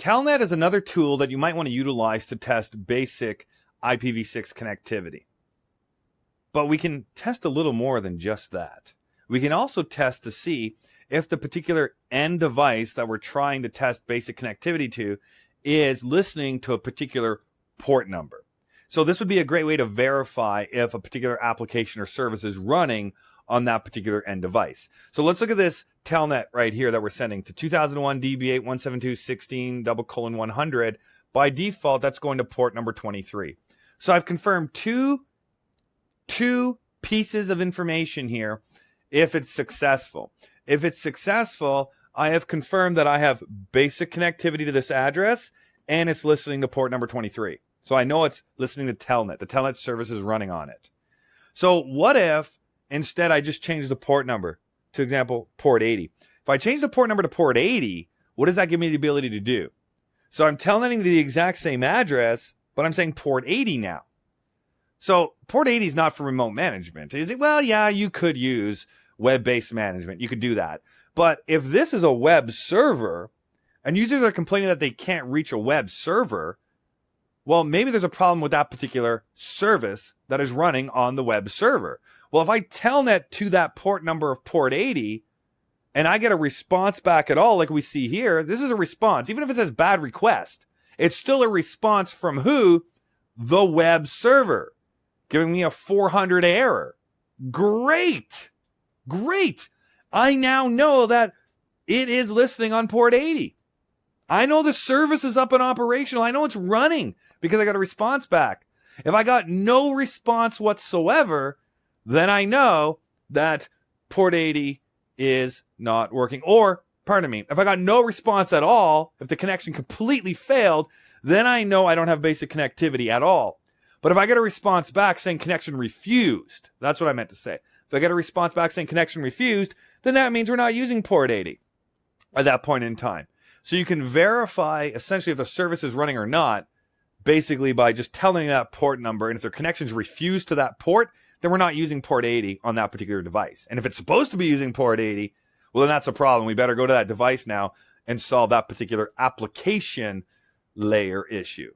Telnet is another tool that you might want to utilize to test basic IPv6 connectivity. But we can test a little more than just that. We can also test to see if the particular end device that we're trying to test basic connectivity to is listening to a particular port number. So this would be a great way to verify if a particular application or service is running on that particular end device. So let's look at this Telnet right here that we're sending to 2001 DB8.172.16:100. By default, that's going to port number 23. So I've confirmed two pieces of information here if it's successful. If it's successful, I have confirmed that I have basic connectivity to this address and it's listening to port number 23. So I know it's listening to Telnet. The Telnet service is running on it. So what if instead I just change the port number to, example, port 80? If I change the port number to port 80, what does that give me the ability to do? So I'm telnetting the exact same address, but I'm saying port 80 now. So port 80 is not for remote management. Is it? Well, yeah, you could use web-based management. You could do that. But if this is a web server and users are complaining that they can't reach a web server, well, maybe there's a problem with that particular service that is running on the web server. Well, if I telnet to that port number of port 80 and I get a response back at all, like we see here, this is a response. Even if it says bad request, it's still a response from who? The web server, giving me a 400 error. Great. Great. I now know that it is listening on port 80. I know the service is up and operational. I know it's running because I got a response back. If I got no response whatsoever, then I know that port 80 is not working. Or, pardon me, if I got no response at all, if the connection completely failed, then I know I don't have basic connectivity at all. But if I get a response back saying connection refused, that's what I meant to say. If I get a response back saying connection refused, then that means we're not using port 80 at that point in time. So you can verify essentially if the service is running or not, basically by just telling that port number. And if their connections refuse to that port, then we're not using port 80 on that particular device. And if it's supposed to be using port 80, well, then that's a problem. We better go to that device now and solve that particular application layer issue.